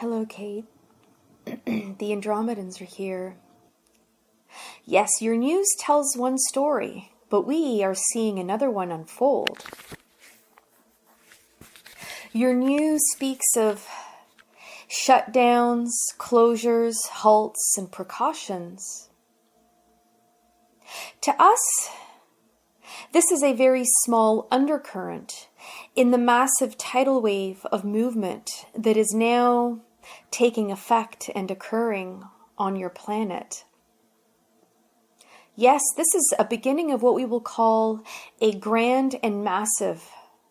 Hello, Kate. The Andromedans are here. Yes, your news tells one story, but we are seeing another one unfold. Your news speaks of shutdowns, closures, halts, and precautions. To us, this is a very small undercurrent in the massive tidal wave of movement that is now taking effect and occurring on your planet. Yes, this is a beginning of what we will call a grand and massive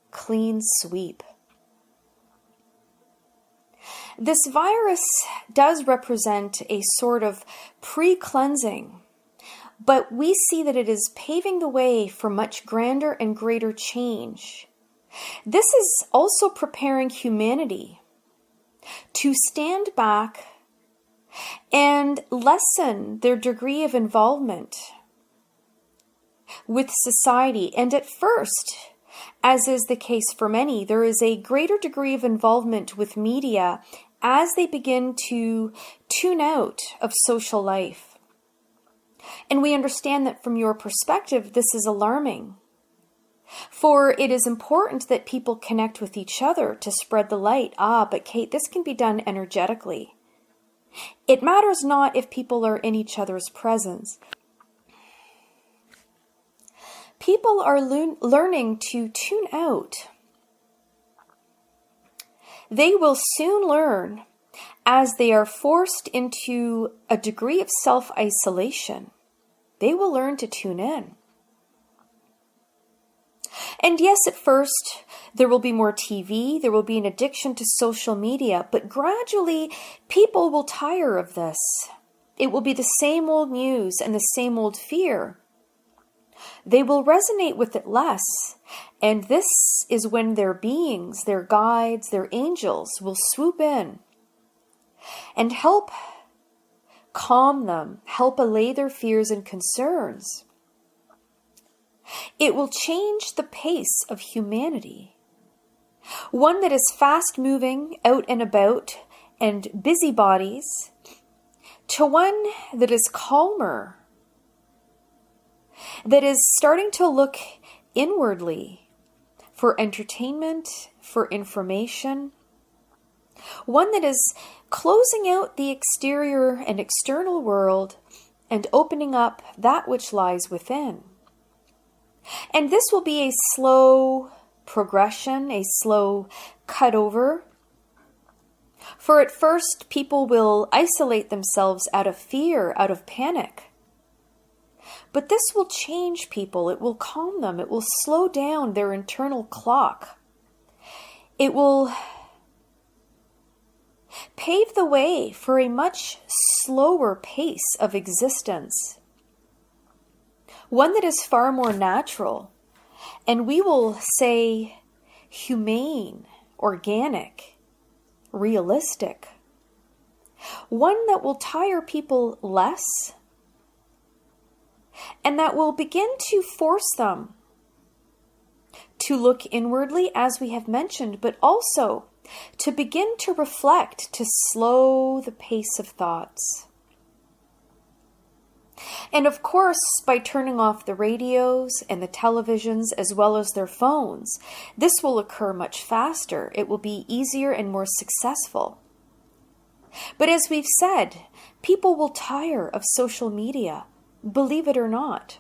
clean sweep. This virus does represent a sort of pre-cleansing, but we see that it is paving the way for much grander and greater change. This is also preparing humanity to stand back and lessen their degree of involvement with society. And at first, as is the case for many, there is a greater degree of involvement with media as they begin to tune out of social life. And we understand that from your perspective, this is alarming. For it is important that people connect with each other to spread the light. But Kate, this can be done energetically. It matters not if people are in each other's presence. People are learning to tune out. They will soon learn as they are forced into a degree of self-isolation. They will learn to tune in. And yes, at first, there will be more TV, there will be an addiction to social media, but gradually, people will tire of this. It will be the same old news and the same old fear. They will resonate with it less, and this is when their beings, their guides, their angels will swoop in and help calm them, help allay their fears and concerns. It will change the pace of humanity. One that is fast moving, out and about, and busybodies, to one that is calmer, that is starting to look inwardly for entertainment, for information. One that is closing out the exterior and external world and opening up that which lies within. And this will be a slow progression, a slow cutover. For at first, people will isolate themselves out of fear, out of panic. But this will change people. It will calm them. It will slow down their internal clock. It will pave the way for a much slower pace of existence. One that is far more natural, and we will say humane, organic, realistic. One that will tire people less, and that will begin to force them to look inwardly, as we have mentioned, but also to begin to reflect, to slow the pace of thoughts. And of course, by turning off the radios and the televisions as well as their phones, this will occur much faster. It will be easier and more successful. But as we've said, people will tire of social media, believe it or not.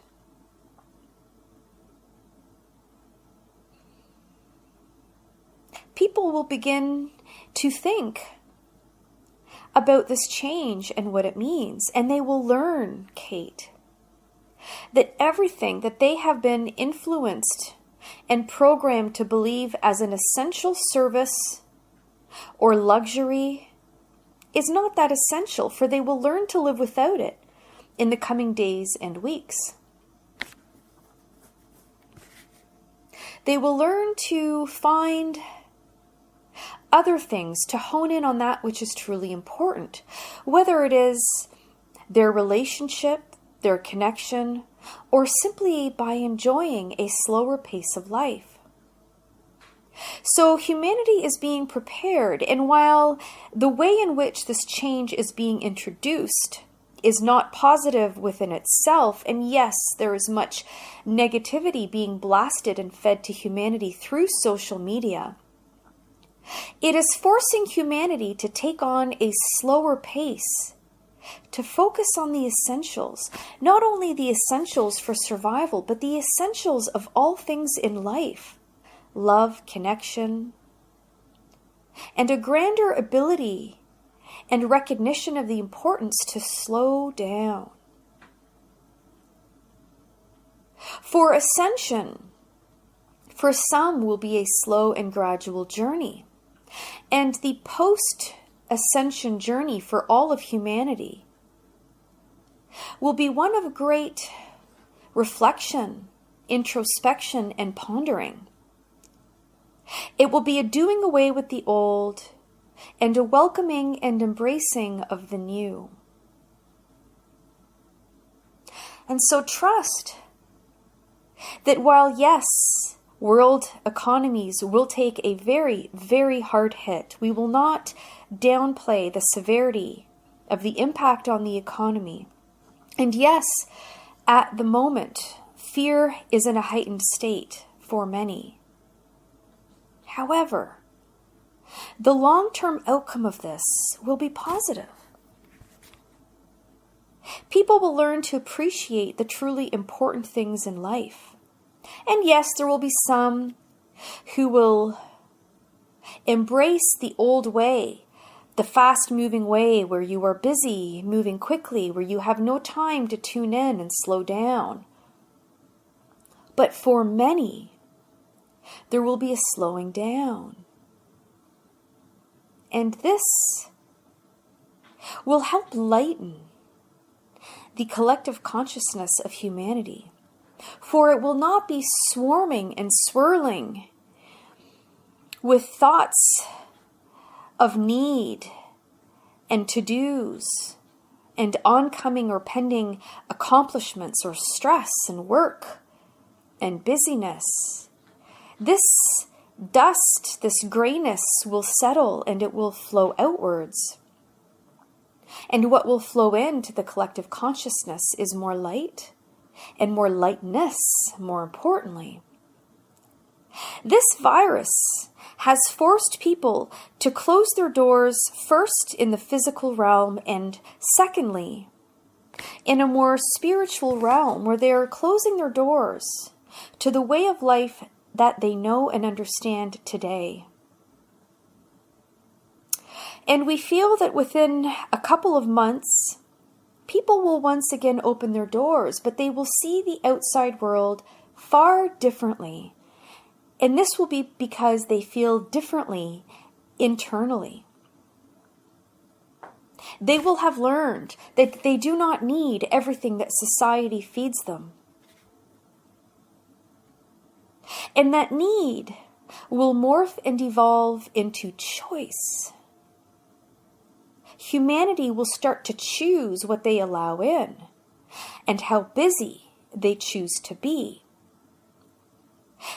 People will begin to think about this change and what it means. And they will learn, Kate, that everything that they have been influenced and programmed to believe as an essential service or luxury is not that essential, for they will learn to live without it in the coming days and weeks. They will learn to find other things, to hone in on that which is truly important, whether it is their relationship, their connection, or simply by enjoying a slower pace of life. So humanity is being prepared, and while the way in which this change is being introduced is not positive within itself, and yes, there is much negativity being blasted and fed to humanity through social media, it is forcing humanity to take on a slower pace, to focus on the essentials, not only the essentials for survival, but the essentials of all things in life: love, connection, and a grander ability and recognition of the importance to slow down. For ascension, for some, will be a slow and gradual journey. And the post-ascension journey for all of humanity will be one of great reflection, introspection, and pondering. It will be a doing away with the old and a welcoming and embracing of the new. And so trust that while, yes, world economies will take a very, very hard hit, we will not downplay the severity of the impact on the economy. And yes, at the moment, fear is in a heightened state for many. However, the long-term outcome of this will be positive. People will learn to appreciate the truly important things in life. And yes, there will be some who will embrace the old way, the fast-moving way where you are busy, moving quickly, where you have no time to tune in and slow down. But for many, there will be a slowing down. And this will help lighten the collective consciousness of humanity. For it will not be swarming and swirling with thoughts of need and to-dos and oncoming or pending accomplishments or stress and work and busyness. This dust, this grayness will settle and it will flow outwards. And what will flow into the collective consciousness is more light and more lightness, more importantly. This virus has forced people to close their doors first in the physical realm and secondly in a more spiritual realm where they are closing their doors to the way of life that they know and understand today. And we feel that within a couple of months, people will once again open their doors, but they will see the outside world far differently. And this will be because they feel differently internally. They will have learned that they do not need everything that society feeds them. And that need will morph and evolve into choice. Humanity will start to choose what they allow in and how busy they choose to be.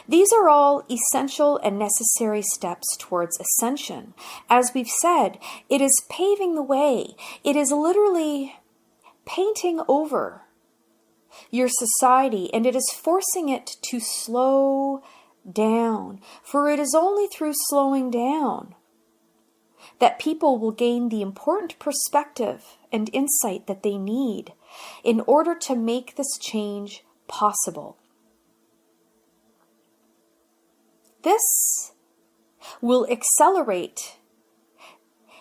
These are all essential and necessary steps towards ascension. As we've said, it is paving the way. It is literally painting over your society, and it is forcing it to slow down. For it is only through slowing down that people will gain the important perspective and insight that they need in order to make this change possible. This will accelerate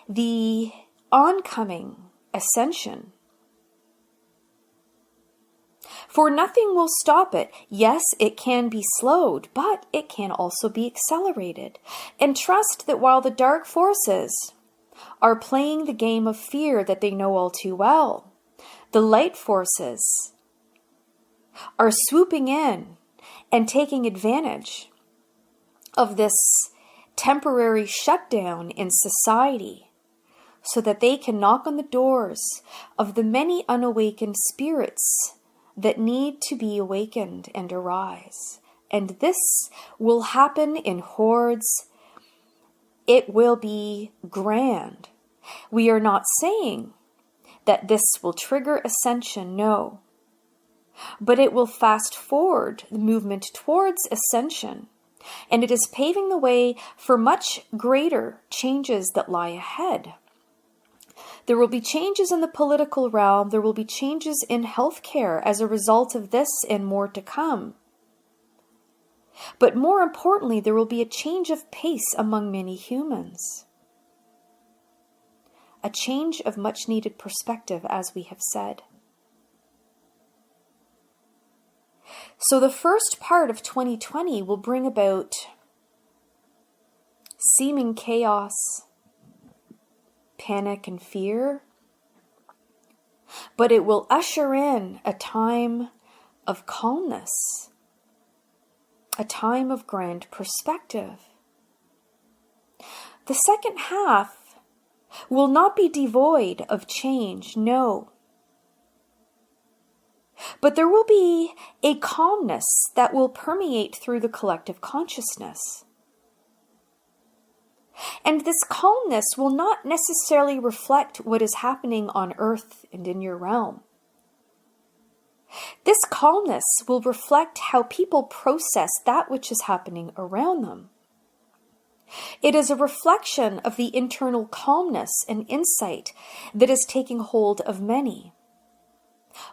the oncoming ascension. For nothing will stop it. Yes, it can be slowed, but it can also be accelerated. And trust that while the dark forces are playing the game of fear that they know all too well, the light forces are swooping in and taking advantage of this temporary shutdown in society so that they can knock on the doors of the many unawakened spirits that need to be awakened and arise. And this will happen in hordes. It will be grand. We are not saying that this will trigger ascension, no. But it will fast forward the movement towards ascension. And it is paving the way for much greater changes that lie ahead. There will be changes in the political realm. There will be changes in healthcare as a result of this and more to come. But more importantly, there will be a change of pace among many humans. A change of much needed perspective, as we have said. So the first part of 2020 will bring about seeming chaos, panic and fear, but it will usher in a time of calmness, a time of grand perspective. The second half will not be devoid of change, no. But there will be a calmness that will permeate through the collective consciousness. And this calmness will not necessarily reflect what is happening on earth and in your realm. This calmness will reflect how people process that which is happening around them. It is a reflection of the internal calmness and insight that is taking hold of many.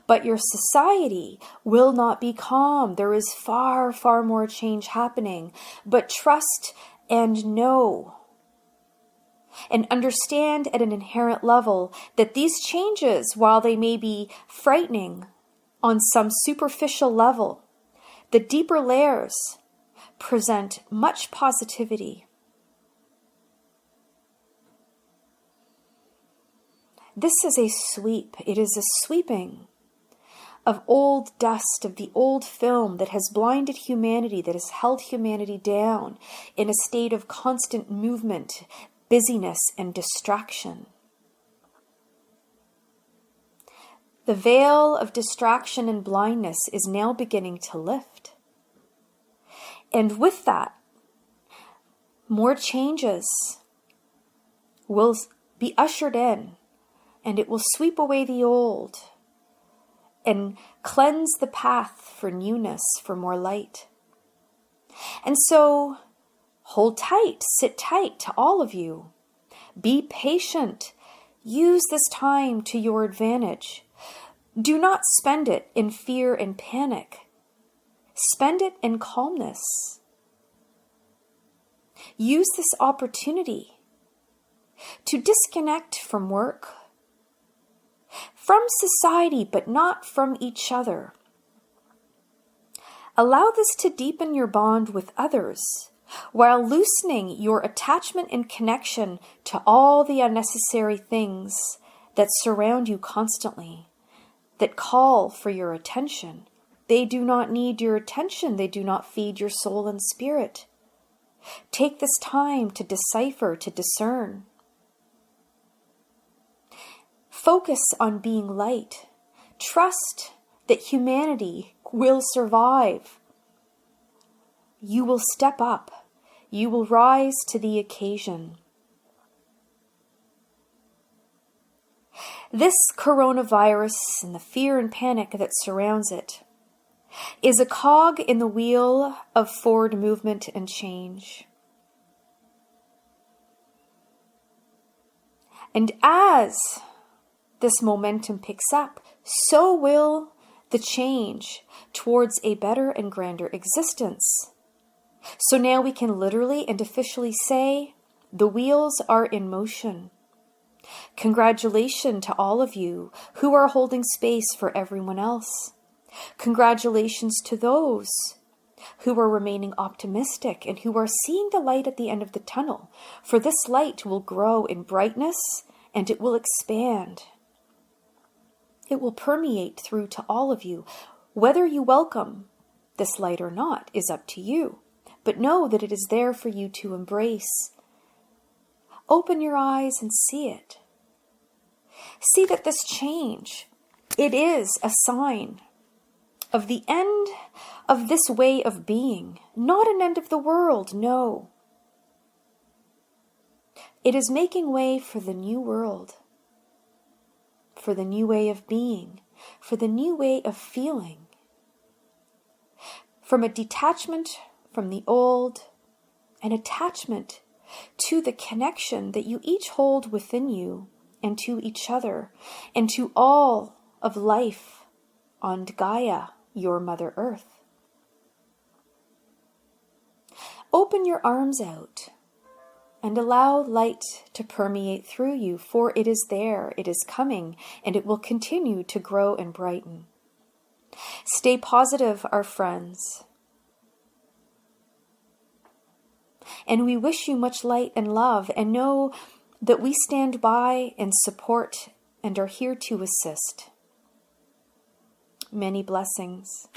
But your society will not be calm. There is far, far more change happening. But trust and know and understand at an inherent level that these changes, while they may be frightening on some superficial level, the deeper layers present much positivity. This is a sweep. It is a sweeping of old dust, of the old film that has blinded humanity, that has held humanity down in a state of constant movement, busyness, and distraction. The veil of distraction and blindness is now beginning to lift. And with that, more changes will be ushered in, and it will sweep away the old and cleanse the path for newness, for more light. And so, hold tight, sit tight to all of you. Be patient. Use this time to your advantage. Do not spend it in fear and panic. Spend it in calmness. Use this opportunity to disconnect from work, from society, but not from each other. Allow this to deepen your bond with others, while loosening your attachment and connection to all the unnecessary things that surround you constantly, that call for your attention. They do not need your attention. They do not feed your soul and spirit. Take this time to decipher, to discern. Focus on being light. Trust that humanity will survive. You will step up. You will rise to the occasion. This coronavirus and the fear and panic that surrounds it is a cog in the wheel of forward movement and change. And as this momentum picks up, so will the change towards a better and grander existence. So now we can literally and officially say, the wheels are in motion. Congratulations to all of you who are holding space for everyone else. Congratulations to those who are remaining optimistic and who are seeing the light at the end of the tunnel. For this light will grow in brightness and it will expand. It will permeate through to all of you. Whether you welcome this light or not is up to you. But know that it is there for you to embrace. Open your eyes and see it. See that this change, it is a sign of the end of this way of being, not an end of the world, no. It is making way for the new world, for the new way of being, for the new way of feeling. From a detachment from the old, an attachment to the connection that you each hold within you and to each other and to all of life on Gaia, your Mother Earth. Open your arms out and allow light to permeate through you, for it is there, it is coming, and it will continue to grow and brighten. Stay positive, our friends. And we wish you much light and love, and know that we stand by and support and are here to assist. Many blessings.